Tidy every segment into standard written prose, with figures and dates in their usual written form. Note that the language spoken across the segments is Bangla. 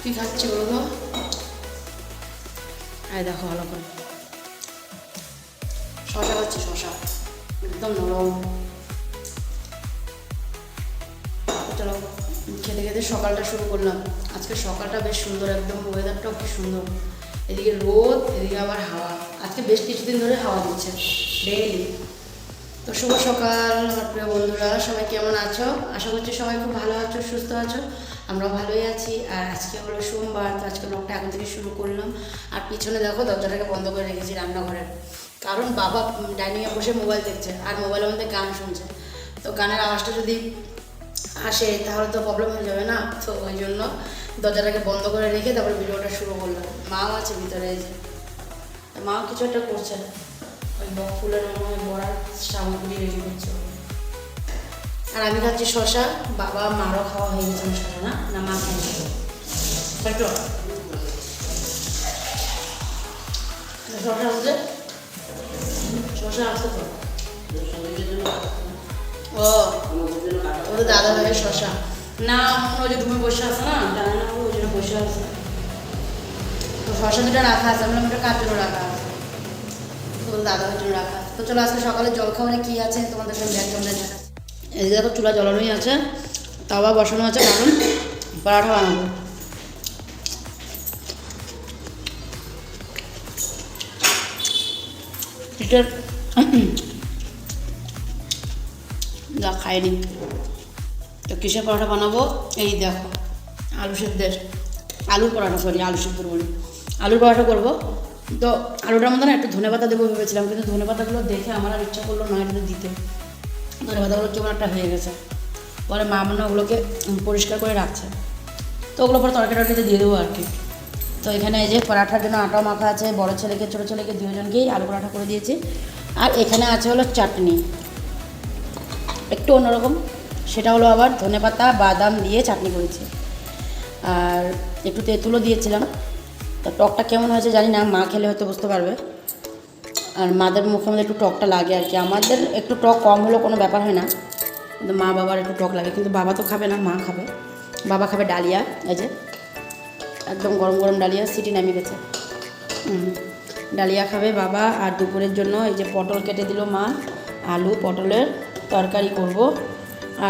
কি খাচ্ছি বলো তো? আয় দেখো ভালো করে শশা খাচ্ছি, শশা একদম নরম। চলো খেতে খেতে সকালটা শুরু করলাম। আজকে সকালটা বেশ সুন্দর, একদম ওয়েদারটাও কি সুন্দর। এদিকে রোদ, এদিকে আবার হাওয়া। আজকে বেশ কিছুদিন ধরে হাওয়া দিচ্ছে ডেইলি। তো শুভ সকাল আমার প্রিয় বন্ধুরা, সবাই কেমন আছো? আশা করছি সবাই খুব ভালো আছো, সুস্থ আছো। আমরাও ভালোই আছি। আর আজকে হলো সোমবার, তো আজকে ব্লগটা এখন থেকে শুরু করলাম। আর পিছনে দেখো দরজাটাকে বন্ধ করে রেখেছি রান্নাঘরের, কারণ বাবা ডাইনিংয়ে বসে মোবাইল দেখছে আর মোবাইলের মধ্যে গান শুনছে। তো গানের আওয়াজটা যদি আসে তাহলে তো প্রবলেম হয়ে যাবে না, তো ওই জন্য দরজাটাকে বন্ধ করে রেখে তারপরে ভিডিওটা শুরু করলাম। মাও আছে ভিতরে, এই যে মাও কিছু একটা করছে, ওই ফুলের মনে বড়ার সামগ্রী রেডি করছে। আর আমি খাচ্ছি শশা, বাবা মারও খাওয়া হয়ে গেছে শশা। না না মা খেয়েছে শশা হচ্ছে, শশা আছে তো। ও ওদের দাদা ভাইয়ের শশা না, ওই যে রুমে বসে আছে না, জানে না ওই জন্য বসে আছে। তো শশা দুটো রাখা আছে, আমরা ওটা কার জন্য রাখা আছে, তো ওদের দাদা ভাইয়ের জন্য রাখা আছে। তো চলো আজকে সকালে জল খাবারে কী আছে তোমাদের সঙ্গে একদম দেখা। এদিকে দেখো চুলা জ্বালানোই আছে, তাওয়া বসানো আছে, কারণ পরাঠা বানাবো। পিঠের যা খাইনি। তো কিসের পরোটা বানাবো? এই দেখো আলু সিদ্ধের, আলুর পরোটা, সরি আলু সিদ্ধ বলি, আলুর পরোটা করবো। তো আলুটার মধ্যে না একটু ধনেপাতা দেবো ভেবেছিলাম, কিন্তু ধনেপাতাগুলো দেখে আমার আর ইচ্ছা করলো না এটা দিতে। ধনেপাতাগুলো কেমন একটা হয়ে গেছে, পরে মা মনে ওগুলোকে পরিষ্কার করে রাখছে, তো ওগুলো পরে তরকারিতে দিয়ে দেবো আর কি। তো এখানে এই যে পরাঠার জন্য আটাও মাখা আছে, বড়ো ছেলেকে ছোটো ছেলেকে দুজনকেই আলু পরাঠা করে দিয়েছি। আর এখানে আছে হলো চাটনি, একটু অন্যরকম, সেটা হলো আবার ধনেপাতা বাদাম দিয়ে চাটনি করেছি, আর একটু তেঁতুলও দিয়েছিলাম। তো টকটা কেমন হয়েছে জানি না, মা খেলে হয়তো বুঝতে পারবে। আর মাদের মুখে মধ্যে একটু টকটা লাগে আর কি, আমাদের একটু টক কম হলেও কোনো ব্যাপার হয় না, কিন্তু মা বাবার একটু টক লাগে। কিন্তু বাবা তো খাবে না, মা খাবে। বাবা খাবে ডালিয়া, এই যে একদম গরম গরম ডালিয়া, সিটি নামিয়ে গেছে, ডালিয়া খাবে বাবা। আর দুপুরের জন্য এই যে পটল কেটে দিল মা, আলু পটলের তরকারি করব।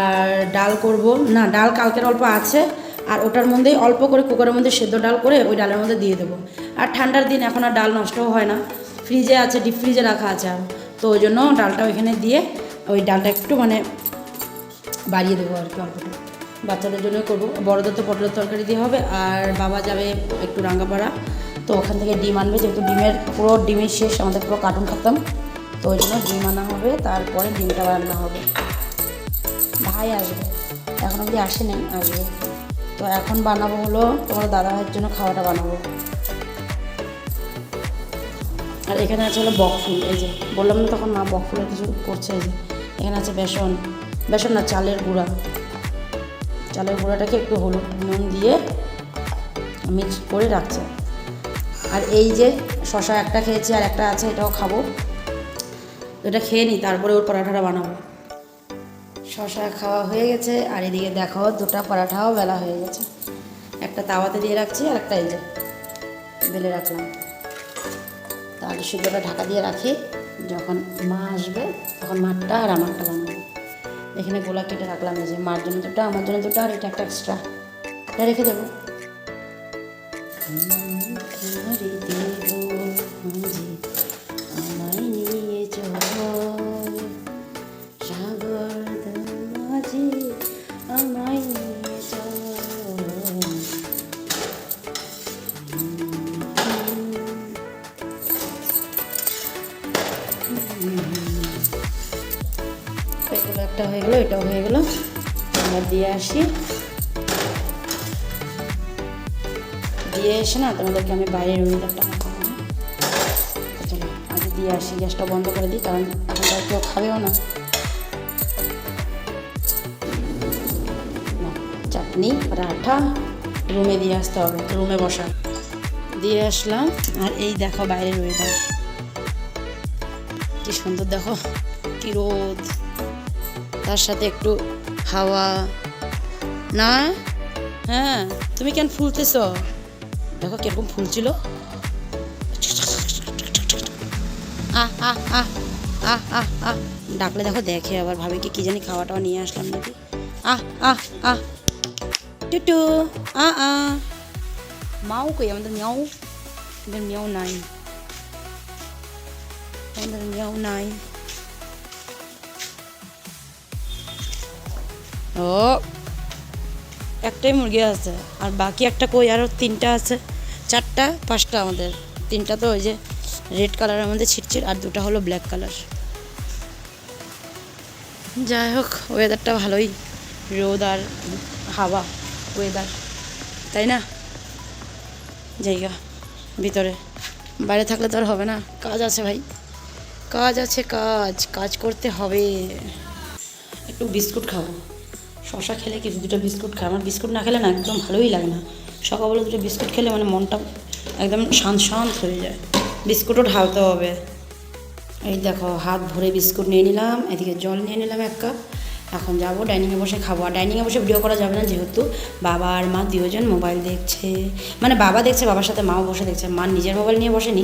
আর ডাল করব, না ডাল কালকের অল্প আছে, আর ওটার মধ্যেই অল্প করে কুকারের মধ্যে সেদ্ধ ডাল করে ওই ডালের মধ্যে দিয়ে দেবো। আর ঠান্ডার দিন এখন আর ডাল নষ্টও হয় না, ফ্রিজে আছে, ডিপ ফ্রিজে রাখা আছে, তো ওই জন্য ডালটা ওইখানে দিয়ে ওই ডালটা একটু মানে বাড়িয়ে দেবো আর কি, অল্পটা বাচ্চাদের জন্য করবো। বড়দের তো পটলের তরকারি দিয়ে হবে। আর বাবা যাবে একটু রাঙ্গাপাড়া, তো ওখান থেকে ডিম আনবে, যেহেতু ডিমের পুরো ডিমের শেষ, আমাদের পুরো কার্টুন খাতাম, তো ওই জন্য ডিম আনা হবে, তারপরে ডিমটা রান্না হবে। ভাই আসবে, এখন অবধি আসে নেই, আসবে। তো এখন বানাবো হলো তোমার দাদা ভাইয়ের জন্য খাওয়াটা বানাবো। আর এখানে আছে হলো বকফুল, এই যে বললাম না তখন মা বকফুলের কিছু করছে। এই যে এখানে আছে বেসন, বেসন না চালের গুঁড়া, চালের গুঁড়াটাকে একটু হলুদ নুন দিয়ে মিক্স করে রাখছে। আর এই যে শশা একটা খেয়েছি, আর একটা আছে, এটাও খাবো। এটা খেয়ে নিই, তারপরে ওর পরাঠাটা বানাবো। শশা খাওয়া হয়ে গেছে, আর এদিকে দেখো দুটো পরাঠাও বেলা হয়ে গেছে, একটা তাওয়াতে দিয়ে রাখছি, আর একটা এই যে বেলে রাখলাম। তা আলু সিদ্ধটা ঢাকা দিয়ে রাখি, যখন মা আসবে তখন মারটা আর আমারটা বানাবো। এখানে গোলা কেটে রাখলাম, এই যে মার জন্য দুটো, আমার জন্য দুটো, আর এটা একটা এক্সট্রা, এটা রেখে দেবো। আমায় নিয়ে চল সাগর মাঝি, আমায় নিয়ে চল। এগুলো একটা হয়ে গেলো, এটাও হয়ে গেলো, আমরা দিয়ে আসি। দিয়ে এসে না তোমাদেরকে আমি বাইরের ওয়েদারটা মাখাবো। চলো আগে দিয়ে আসি, গ্যাসটা বন্ধ করে দিই, কারণ এখন তো কেউ খাবেও না। চাটনি পরাঠা রুমে দিয়ে আসতে হবে, তো রুমে বসা দিয়ে আসলাম। আর এই দেখো বাইরের ওয়েদার কি সুন্দর, দেখো কি রোদ, তার সাথে একটু হাওয়া না, হ্যাঁ তুমি কেন ফুলতেছ? দেখো কিরকম ফুলছিল। আহ আহ আহ আহ আহ আহ ডাকলে দেখো দেখে আবার ভাবি কি জানি খাওয়াটাও নিয়ে আসলাম নাকি। আহ আহ আহ টুটু মাও কই আমাদের মিয়াও? আমাদের মিয়াও নাই, আমাদের মিয়াও নাই। ও একটাই মুরগি আছে আর বাকি একটা কই, আরও 3টা আছে, 4টা 5টা আমাদের। 3টা তো ওই যে রেড কালারের মধ্যে ছিটছিট, আর 2টা হলো ব্ল্যাক কালার। যাই হোক ওয়েদারটা ভালোই, রোদ আর হাওয়া ওয়েদার, তাই না? জায়গা ভিতরে বাইরে থাকলে তো আর হবে না, কাজ আছে ভাই, কাজ আছে, কাজ কাজ করতে হবে। একটু বিস্কুট খাবো, শশা খেলে কি 2টা বিস্কুট খাই, আমার বিস্কুট না খেলে না একদম ভালোই লাগে না। সকালবেলা 2টা বিস্কুট খেলে মানে মনটা একদম শান্ত শান্ত হয়ে যায়। বিস্কুটও ঢালতে হবে। এই দেখো হাত ভরে বিস্কুট নিয়ে নিলাম, এদিকে জল নিয়ে নিলাম 1 কাপ। এখন যাবো ডাইনিংয়ে বসে খাবো। আর ডাইনিংয়ে বসে ভিডিও করা যাবে না, যেহেতু বাবা আর মা 2জন মোবাইল দেখছে, মানে বাবা দেখছে, বাবার সাথে মাও বসে দেখছে, মা নিজের মোবাইল নিয়ে বসেনি।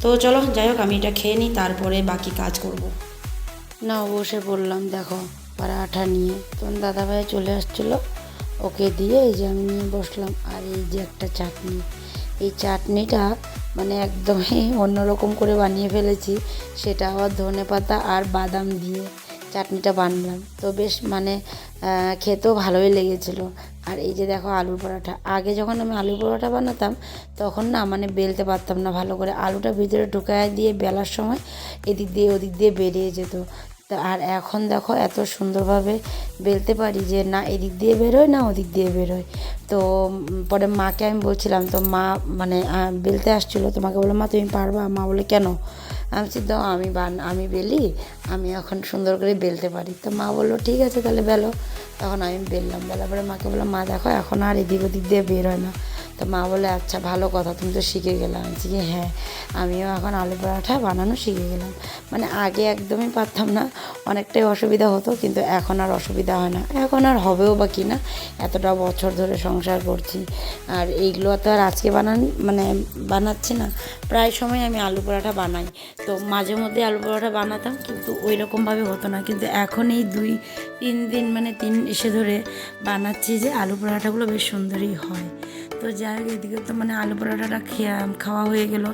তো চলো যাই হোক আমি এটা খেয়ে নিই, তারপরে বাকি কাজ করব। না বসে পড়লাম দেখো পরাঠা নিয়ে, তখন দাদাভাই চলে আসছিলো, ওকে দিয়ে এই যে আমি নিয়ে বসলাম। আর এই যে একটা চাটনি, এই চাটনিটা মানে একদমই অন্যরকম করে বানিয়ে ফেলেছি, সেটা আবার ধনেপাতা আর বাদাম দিয়ে চাটনিটা বানালাম। তো বেশ মানে খেতেও ভালোই লেগেছিলো। আর এই যে দেখো আলুর পরোটা, আগে যখন আমি আলুর পরোটা বানাতাম তখন না মানে বেলতে পারতাম না ভালো করে, আলুটা ভিতরে ঢুকায় দিয়ে বেলার সময় এদিক দিয়ে ওদিক দিয়ে বেরিয়ে যেত। তা আর এখন দেখো এত সুন্দরভাবে বেলতে পারি যে না এদিক দিয়ে বেরোয় না ওদিক দিয়ে বেরোয়। তো পরে মাকে আমি বলছিলাম, তো মা মানে বেলতে আসছিলো, তো মাকে বললাম মা তুমি পারবা? মা বলে কেন? আমি বলছি তো আমি বেলি, আমি এখন সুন্দর করে বেলতে পারি। তো মা বললো ঠিক আছে তাহলে বেলো। তখন আমি বেললাম, বেলার পরে মাকে বললাম মা দেখো এখন আর এদিক ওদিক দিয়ে বের হয় না। তো মা বলে আচ্ছা ভালো কথা, তুমি তো শিখে গেলাম। আমি বলছি কি হ্যাঁ, আমিও এখন আলু পরোটা বানানো শিখে গেলাম। মানে আগে একদমই পারতাম না, অনেকটাই অসুবিধা হতো, কিন্তু এখন আর অসুবিধা হয় না, এখন আর হবেও বা কি না, এতটা বছর ধরে সংসার করছি। আর এইগুলো তো আর আজকে বানাচ্ছি না, প্রায় সময় আমি আলু পরোটা বানাই। তো মাঝে মধ্যে আলু পরোটা বানাতাম, কিন্তু ওই রকমভাবে হতো না। কিন্তু এখন এই 2-3 দিন মানে 3 এসে ধরে বানাচ্ছি যে আলু পরোটাগুলো বেশ সুন্দরই হয়। তো যাই হোক এদিকে তো মানে আলু পরোটাটা খাওয়া হয়ে গেল।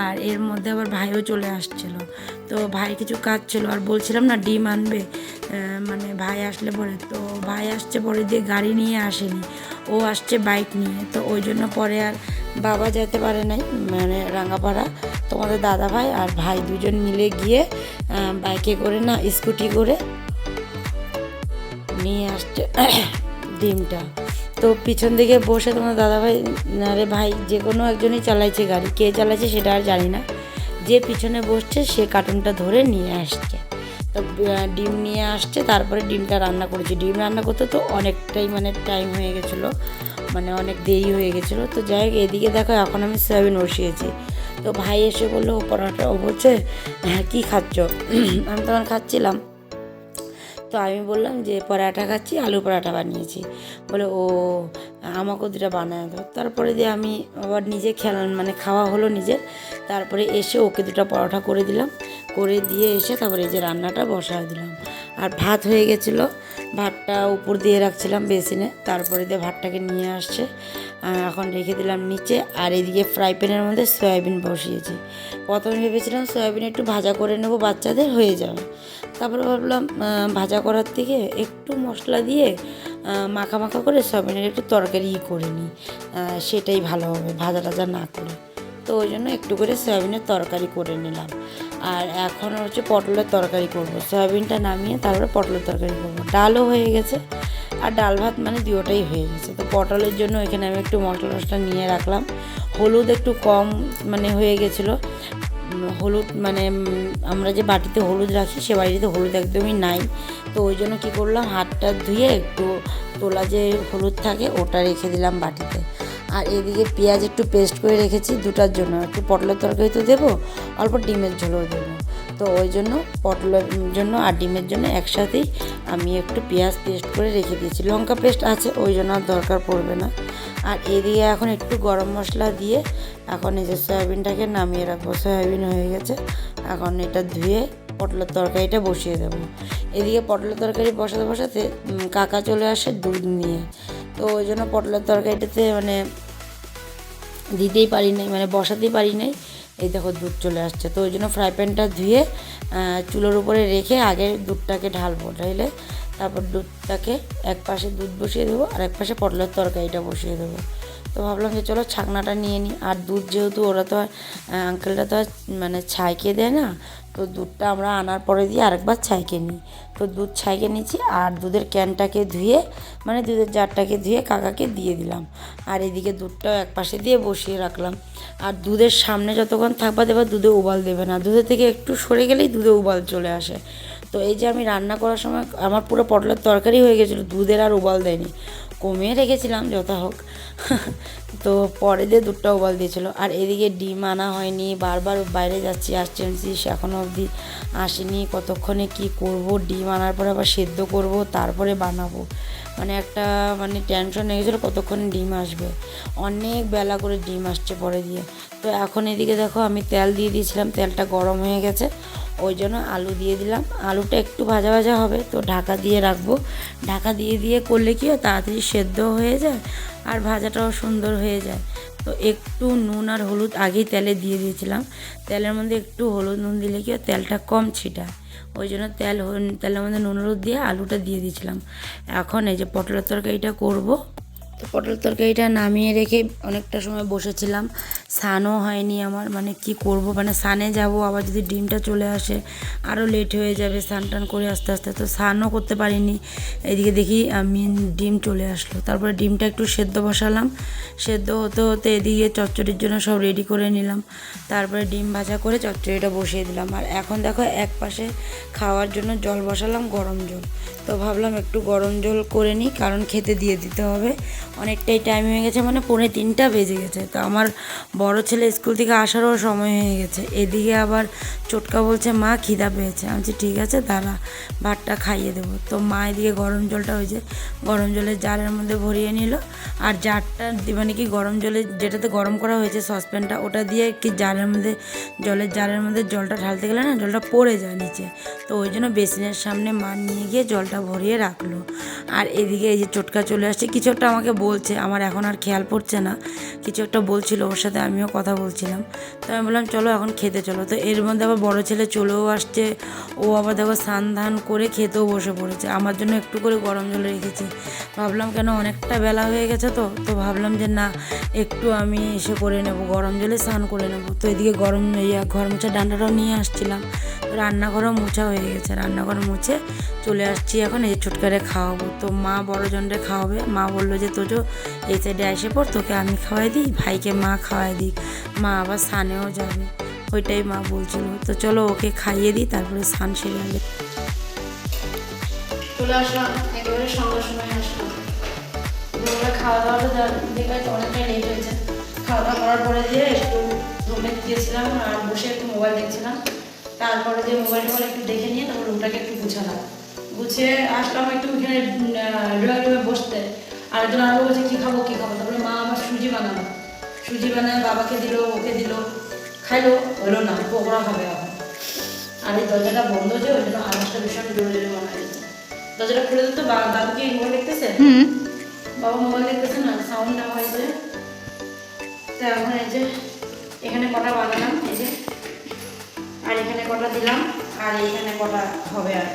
আর এর মধ্যে আবার ভাইও চলে আসছিলো, তো ভাই কিছু কাজ ছিল, আর বলছিলাম না ডিম আনবে, মানে ভাই আসলে পরে, তো ভাই আসছে পরে দিয়ে গাড়ি নিয়ে আসেনি, ও আসছে বাইক নিয়ে। তো ওই জন্য পরে আর বাবা যেতে পারে নাই, মানে রাঙ্গাপাড়া। তোমাদের দাদা ভাই আর ভাই 2জন মিলে গিয়ে বাইকে করে না স্কুটি করে নিয়ে আসছে ডিমটা। তো পিছন দিকে বসে তোমার দাদাভাই আরে ভাই যে কোনো একজনই চালাইছে গাড়ি, কে চালাইছে সেটা আর জানি না, যে পিছনে বসছে সে কার্টুনটা ধরে নিয়ে আসছে। তো ডিম নিয়ে আসছে, তারপরে ডিমটা রান্না করেছি। ডিম রান্না করতে তো অনেকটাই মানে টাইম হয়ে গেছিলো, মানে অনেক দেরি হয়ে গেছিলো। তো যাই হোক এদিকে দেখো এখন আমি সয়াবিন বসিয়েছি। তো ভাই এসে বললো ও পরোটা, ও বলছে হ্যাঁ কী খাচ্ছ? আমি তখন খাচ্ছিলাম, তো আমি বললাম যে পরোটা খাচ্ছি, আলু পরোটা বানিয়েছি। বলে ও আমাকেও 2টা বানায় দাও। তারপরে দিয়ে আমি আবার নিজে মানে খাওয়া হলো নিজের। তারপরে এসে ওকে 2টা পরোটা করে দিলাম, করে দিয়ে এসে তারপরে এই যে রান্নাটা বসায় দিলাম। আর ভাত হয়ে গেছিলো, ভাতটা উপর দিয়ে রাখছিলাম বেসিনে, তারপরে দিয়ে ভাতটাকে নিয়ে আসছে, এখন রেখে দিলাম নিচে। আর এদিকে ফ্রাই প্যানের মধ্যে সয়াবিন বসিয়েছি। প্রথমে ভেবেছিলাম সয়াবিন একটু ভাজা করে নেবো, বাচ্চাদের হয়ে যাবে। তারপরে ভাবলাম ভাজা করার থেকে একটু মশলা দিয়ে মাখা মাখা করে সয়াবিনের একটু তরকারি করে নিই, সেটাই ভালো হবে ভাজা টাজা না করে। তো ওই জন্য একটু করে সয়াবিনের তরকারি করে নিলাম। আর এখন হচ্ছে পটলের তরকারি করব, সয়াবিনটা নামিয়ে তারপরে পটলের তরকারি করব। ডালও হয়ে গেছে আর ডাল ভাত মানে 2টাই হয়ে গেছে। তো পটলের জন্য এখানে আমি একটু মশলা নিয়ে রাখলাম, হলুদ একটু কম মানে হয়ে গেছিলো, হলুদ মানে আমরা যে বাটিতে হলুদ রাখি সে বাটিতে হলুদ একদমই নাই। তো ওই জন্য কী করলাম, হাতটা ধুয়ে একটু তোলা যে হলুদ থাকে ওটা রেখে দিলাম বাটিতে। আর এদিকে পেঁয়াজ একটু পেস্ট করে রেখেছি 2টার জন্য, একটু পটলের তরকারি তো দেবো, অল্প ডিমের ঝোলও দেবো। তো ওই জন্য পটলের জন্য আর ডিমের জন্য একসাথেই আমি একটু পেঁয়াজ পেস্ট করে রেখে দিয়েছি। লঙ্কা পেস্ট আছে, ওই জন্য আর দরকার পড়বে না। আর এদিকে এখন একটু গরম মশলা দিয়ে এখন এই যে সয়াবিনটাকে নামিয়ে রাখবো। সয়াবিন হয়ে গেছে, এখন এটা ধুয়ে পটলের তরকারিটা বসিয়ে দেবো। এদিকে পটলের তরকারি বসাতে বসাতে কাকা চলে আসে দুধ নিয়ে। তো ওই জন্য পটলের তরকারিটাতে মানে দিতেই পারি নাই, মানে বসাতেই পারি নাই। এই দেখো দুধ চলে আসছে, তো ওই জন্য ফ্রাই প্যানটা ধুয়ে চুলোর উপরে রেখে আগে দুধটাকে ঢালবো, ঢাইলে তারপর দুধটাকে এক পাশে দুধ বসিয়ে দেবো আর এক পাশে পটলের তরকারিটা বসিয়ে দেবো। তো ভাবলাম যে চলো ছাকনাটা নিয়ে নিই। আর দুধ যেহেতু ওরা তো আঙ্কেলটা তো মানে ছাইকে দেয় না, তো দুধটা আমরা আনার পরে দিয়ে আরেকবার ছাইকে নিই। তো দুধ ছাইকে নিচ্ছি আর দুধের ক্যানটাকে ধুয়ে মানে দুধের জারটাকে ধুয়ে কাকাকে দিয়ে দিলাম। আর এদিকে দুধটাও এক পাশে দিয়ে বসিয়ে রাখলাম। আর দুধের সামনে যতক্ষণ থাকবা দেবা দুধে উবাল দেবে না, দুধের থেকে একটু সরে গেলেই দুধে উবাল চলে আসে। তো এই যে আমি রান্না করার সময় আমার পুরো পটলের তরকারি হয়ে গেছিলো, দুধের আর উবাল দেয়নি, কমিয়ে রেখেছিলাম যত হোক। তো পরে দিয়ে দুধটা উবাল দিয়েছিলো। আর এদিকে ডিম আনা হয়নি, বারবার বাইরে যাচ্ছি আসছি এখনও অবধি আসেনি। কতক্ষণে কি করব, ডিম আনার পরে আবার সেদ্ধ করব তারপরে বানাবো, মানে একটা মানে টেনশন হয়ে গেছিলো কতক্ষণে ডিম আসবে। অনেক বেলা করে ডিম আসছে পরে দিয়ে। তো এখন এদিকে দেখো আমি তেল দিয়ে দিয়েছিলাম, তেলটা গরম হয়ে গেছে, ওই জন্য আলু দিয়ে দিলাম। আলুটা একটু ভাজা ভাজা হবে, তো ঢাকা দিয়ে রাখবো। ঢাকা দিয়ে করলে কি হয় তাড়াতাড়ি সেদ্ধ হয়ে যায় আর ভাজাটাও সুন্দর হয়ে যায়। তো একটু নুন আর হলুদ আগেই তেলে দিয়ে দিয়েছিলাম, তেলের মধ্যে একটু হলুদ নুন দিলে কি হয় তেলটা কম ছিটায়, ওই জন্য তেলের মধ্যে নুন হলুদ দিয়ে আলুটা দিয়ে দিয়েছিলাম। এখন এই যে পটলের তরকারিটা করব। তো পটলের তরকারিটা নামিয়ে রেখে অনেকটা সময় বসেছিলাম, স্নানও হয়নি আমার, মানে কি করব, মানে স্নানে যাব আবার যদি ডিমটা চলে আসে আরও লেট হয়ে যাবে স্নান টান করে আস্তে আস্তে, তো স্নানও করতে পারিনি। এদিকে দেখি আমি ডিম চলে আসলো, তারপরে ডিমটা একটু সেদ্ধ বসালাম, সেদ্ধ হতে হতে এদিকে চচ্চড়ির জন্য সব রেডি করে নিলাম, তারপরে ডিম ভাজা করে চচ্চড়িটা বসিয়ে দিলাম। আর এখন দেখো এক পাশে খাওয়ার জন্য জল বসালাম, গরম জল। তো ভাবলাম একটু গরম জল করে নিই, কারণ খেতে দিয়ে দিতে হবে, অনেকটাই টাইম হয়ে গেছে, মানে 2:45 বেজে গেছে। তো আমার বড় ছেলে স্কুল থেকে আসারও সময় হয়ে গেছে। এদিকে আবার চোটকা বলছে মা খিদা পেয়েছে, আমি বলছি ঠিক আছে দাঁড়া ভাতটা খাইয়ে দেবো। তো মা এদিকে গরম জলটা ওই যে গরম জলের জারের মধ্যে ভরিয়ে নিল। আর জারটা মানে কি গরম জলে যেটাতে গরম করা হয়েছে সসপ্যানটা, ওটা দিয়ে কি জলের জারের মধ্যে জলটা ঢালতে গেলে না জলটা পড়ে যায় নিচে, তো ওই জন্য বেসিনের সামনে মা নিয়ে গিয়ে জলটা ভরিয়ে রাখলো। আর এদিকে এই যে চোটকা চলে আসছে, কিছু একটা আমাকে বলছে, আমার এখন আর খেয়াল পড়ছে না, কিছু একটা বলছিল, ওর সাথে আমিও কথা বলছিলাম। তো আমি বললাম চলো এখন খেতে চলো। তো এর মধ্যে আবার বড় ছেলে চলেও আসছে, ও আবার দেখো স্নান ধান করে খেতেও বসে পড়েছে, আমার জন্য একটু করে গরম জলে রেখেছে। ভাবলাম কেন অনেকটা বেলা হয়ে গেছে, তো ভাবলাম যে না একটু আমি এসে করে নেব, গরম জলে স্নান করে নেব। তো এদিকে ঘর মোছা ডান্ডাটাও নিয়ে আসছিলাম, রান্নাঘরও মোছা হয়ে গেছে, রান্নাঘর মুছে চলে আসছি এখন এই ছোটকারে খাওয়াবো। তো মা বড়জনরে খাওয়াবে, মা বললো যে তোজো এই সাইডে এসে পড়, তোকে আমি খাওয়াই দিই, ভাইকে মা খাওয়াই দিই, মা আবার স্নানেও যাবে, ওইটাই মা বলছিল। তো চলো ওকে খাইয়ে দিই, তারপরে স্নান সেরে আগে চলে আসলাম, একেবারে সন্ধ্যার সময় আসলাম। দুপুরে খাওয়া দাওয়াটা দেখে অনেকটাই লেট হয়েছে। খাওয়া দাওয়া করার পরে দিয়ে একটু রুমে গিয়েছিলাম আর বসে একটু মোবাইল দেখছিলাম, তারপরে দিয়ে মোবাইল একটু দেখে নিয়ে তারপর রুমটাকে একটু গুছালাম, গুছিয়ে আসলাম একটু ওখানে ড্রয়িং রুমে বসতে। আর একজন আরও বলছে কী খাবো, তারপরে মা আমার সুজি বানালো, সুজি বানায় বাবাকে দিল, ওকে দিল, খাইলো, হলো না, পকোড়া খাবে এখন। আর এই দরজাটা বন্ধ যে ওই জন্য আওয়াজটা ভীষণ জোরে জোরে মনে হয়েছে। দরজাটা খুলে দিত, দাদু কি মোবাইল দেখতেছে, বাবা মোবাইল দেখতেছে না, সাউন্ড হয়েছে। তো এখন এই যে এখানে কটা বানালাম, এই যে আর এখানে কটা দিলাম আর এইখানে কটা হবে। আর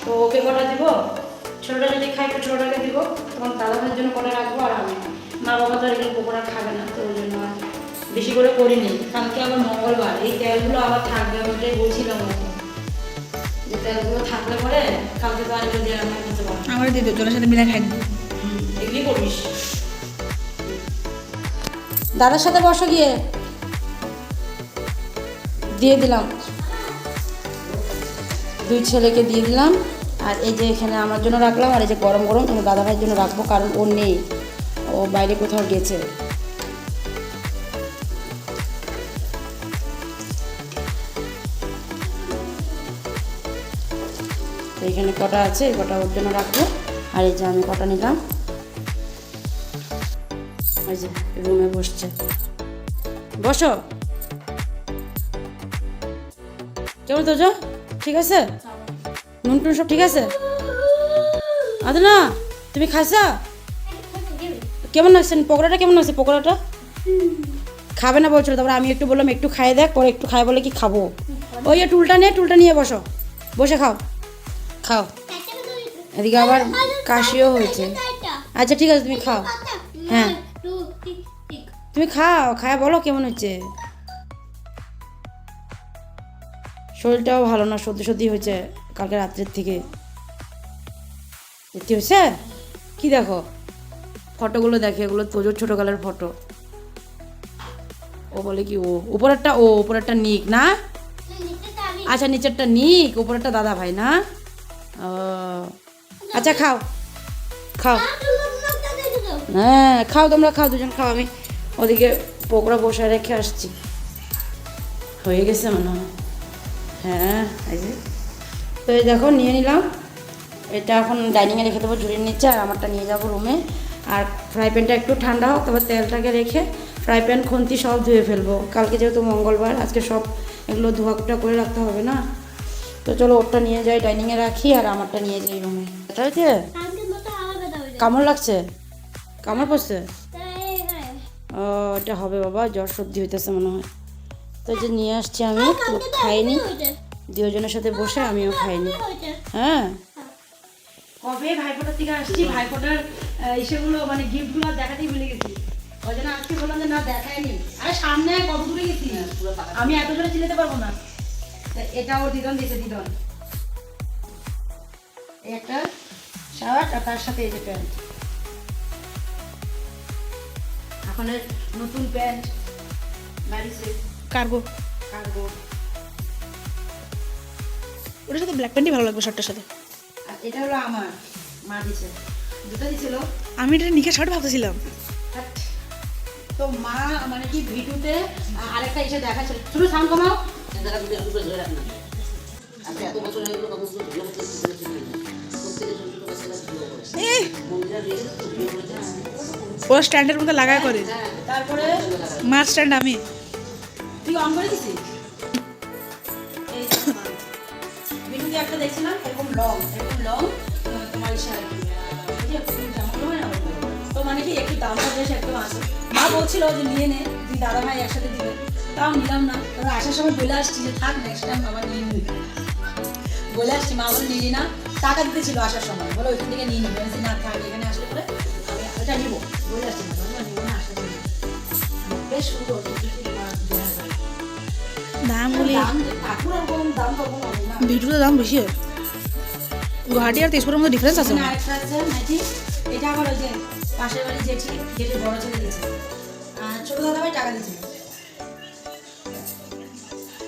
তো ওকে কটা দিব, ছোটোটা যদি খাই তো ছোটোটাকে দিব, তখন দাদাদের জন্য কটা রাখবো। আর আমি মা বাবা তো এগুলো পকোড়া খাবে না, তো ওই জন্য আর বেশি করে করিনি। কালকে আবার মঙ্গলবার, এই তেলগুলো আবার থাকবে, আমি ওটাই বলছিলাম যে তেলগুলো থাকলে পরে কালকে তো আর এগুলো দিয়ে রান্না করতে পারবো। আমার দিদি তোর সাথে মিলে খাই এগুলি করিস। দাদার সাথে বসো গিয়ে, দিয়ে দিলাম, দুই ছেলেকে দিয়ে দিলাম। আর এই যে এখানে আমার জন্য রাখলাম, আর এই যে গরম গরম দাদা ভাইয়ের জন্য রাখবো, কারণ ও নেই, ও বাইরে কোথাও গেছে। তো এখানে কটা আছে, এই কটা ওর জন্য রাখবো। আর এই যে আমি কটা নিলাম, এই যে রুমে বসছে। বসো, কেমন তো ঠিক আছে? নুন টুন সব ঠিক আছে? আদে না, তুমি খাইছা? কেমন লাগছে পকোড়াটা? কেমন লাগছে পকোড়াটা? খাবে না বলছিল, তারপরে আমি একটু বললাম একটু খাইয়ে দেখ, পরে একটু খাই বলে কি খাবো। ওই যে টুলটা নিয়ে বসো, বসে খাও খাও। এদিকে আবার কাশিও হয়েছে। আচ্ছা ঠিক আছে, তুমি খাও। হ্যাঁ তুমি খাও, খায়া বলো কেমন হচ্ছে। শরীরটাও ভালো না, সর্দি সর্দি হয়েছে কালকে রাত্রের থেকে। সত্যি হয়েছে? কি দেখো ফটোগুলো, দেখে এগুলো তোজোর ছোটোকালের ফটো। ও বলে কি ও উপরেরটা নিক না? আচ্ছা নিচেরটা নিক, উপরেরটা দাদা ভাই না? ও আচ্ছা খাও খাও, হ্যাঁ খাও, তোমরা খাও, দুজন খাও। আমি ওদিকে পকোড়া বসায় রেখে আসছি। হয়ে গেছে মনে হয়। হ্যাঁ এই যে, তো এই দেখো নিয়ে নিলাম। এটা এখন ডাইনিংয়ে রেখে দেবো ঝুড়ির নিচে, আর আমারটা নিয়ে যাবো রুমে। আর ফ্রাই প্যানটা একটু ঠান্ডা হোক, তারপর তেলটাকে রেখে ফ্রাই প্যান খুন্তি সব ধুয়ে ফেলবো। কালকে যেহেতু মঙ্গলবার, আজকে সব এগুলো ধোয়াকুটা করে রাখতে হবে না। তো চলো ওরটা নিয়ে যাই, ডাইনিংয়ে রাখি, আর আমারটা নিয়ে যাই রুমে। এটা হয়েছে? কামড় লাগছে? কামড় পড়ছে? ও এটা হবে বাবা, জ্বর সর্দি হইতেছে মনে হয়। তো যে নিয়ে আসছি আমি, খাইনি, দুজনের সাথে বসে আমিও খাইনি। হ্যাঁ কবে ভাইফোঁটার থেকে আসছি, ভাইফোঁটার ইসেগুলো মানে গিফটগুলো দেখাতেই ভুলে গেছি। ওই জন্য আজকে বললাম যে না দেখায়নি। আরে সামনে কত দূরে গেছি, আমি এত জোরে চিনতে পারবো না। এটা ওর দিদন দিয়েছে, দিদন এই একটা শার্ট, আর তার সাথে এই যে প্যান্ট। এখন নতুন প্যান্ট ম্যারিসে কার্গো, ওটার সাথে ব্ল্যাক প্যান্টই ভালো লাগবে শার্টটার সাথে। আর এটা হলো আমার মা দিছে, দুটো দিছিল। আমি এটা নিকে শার্ট ভাবতেছিলাম। তো মা মানে কি ভিডিওতে আরেকটা এসে দেখাচ্ছিল, শুধু সাউন্ড কমাও। ওরা স্ট্যান্ডের মধ্যে লাগায় করে। তারপরে মার স্ট্যান্ড আমি তুই অন করে দিছিস? এই ভিডিওতে একটা দেখছিলাম, এরকম লং তোমার ইশারা তো মানে কি একটু দামটা বেশ একদম আছে। মা বলছিল যে নিয়ে নে, তুই দাদা ভাই একসাথে দিবে, তাও নিলাম না। তবে আসার সময় বলে আসছি যে থাক নেক্সট টাইম আবার নিয়ে নিবি, বলে আসছি। মা বলে নিয়ে না, টাকা দিতেছিল আসার সময়, বলে ওইখান থেকে নিয়ে নিবি। বলেছি না থাক, এখানে আসলে পরে আমি ওটা নিবো, বলে আসছি না নিবো না, আসলে বেশ সুন্দর দাম বলি, ঠাকুর ওরকম দাম করবো না। ভিডিওতে দাম বেশি হয়। গুয়াহাটি আর তেজপুরের মধ্যে ডিফারেন্স আছে। আরেকটা আছে নাইটি, এটা আবার ওই যে পাশের বাড়ি জেঠি, জেঠির বড় ছেলে দিয়েছে, আর ছোট দাদা ভাই টাকা দিয়েছিল।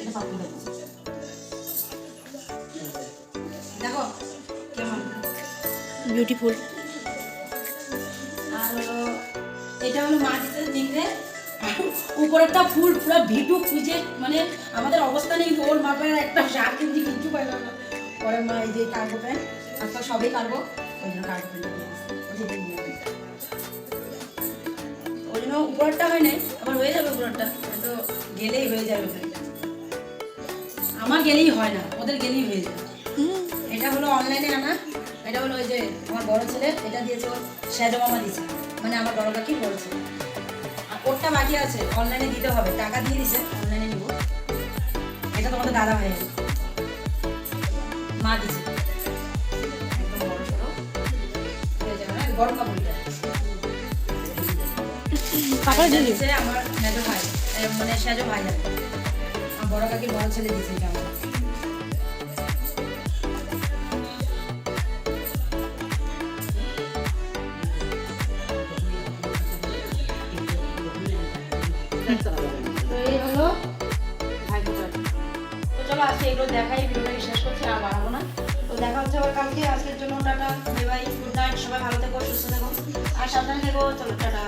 এটা পাপু দিয়েছে, দেখো কেমন বিউটিফুল। আর হলো এটা হলো মা দিতে নিংড়ে, উপরেরটা ফুল পুরো ভিটু খুঁজে, মানে আমাদের অবস্থা নেই, ওর মাপের একটা শার্ট কিনছি কিচ্ছু পাইলাম না। পরে মা এই যে কার্গো প্যান্ট, আজকাল সবই কার্গো, ওই জন্য কার্গো প্যান্ট ওই জন্য উপরেরটা হয় নাই, আবার হয়ে যাবে উপরেরটা, তো গেলেই হয়ে যাবে। আমার গেলেই হয় না, ওদের গেলেই হয়ে যাবে। এটা হলো অনলাইনে আনা, এটা হলো ওই যে আমার বড় ছেলে, এটা দিয়েছে ওর শ্যাজো মামা দিয়েছে, মানে আমার বড় কাকি বড় ছেলে। আর ওরটা বাকি আছে, অনলাইনে দিতে হবে, টাকা দিয়ে দিছে, অনলাইনে নিব। এটা তোমাদের দাদা ভাই মা দিছে, একদম বড় সড়ো হয়ে যাবে না, গরম কাপড়টা কাপড় দিয়ে দিও। আমার মেজো ভাই, মানে শ্যাজো ভাই আর কি। আমার বড় কাকির বড় ছেলে দিছে এটা আমার। তো এই হলো ভাইফোঁটার। তো চলো আজকে এগুলো দেখাই, ভিডিওটাকে শেষ করছি, আর বাড়াবো না। তো দেখা হচ্ছে আবার কালকে। আজকের জন্য tata, bye bye, good night, সবাই ভালো থেকো, সুস্থ থেকো, আর সাবধানে থেকো। চলো টাটা।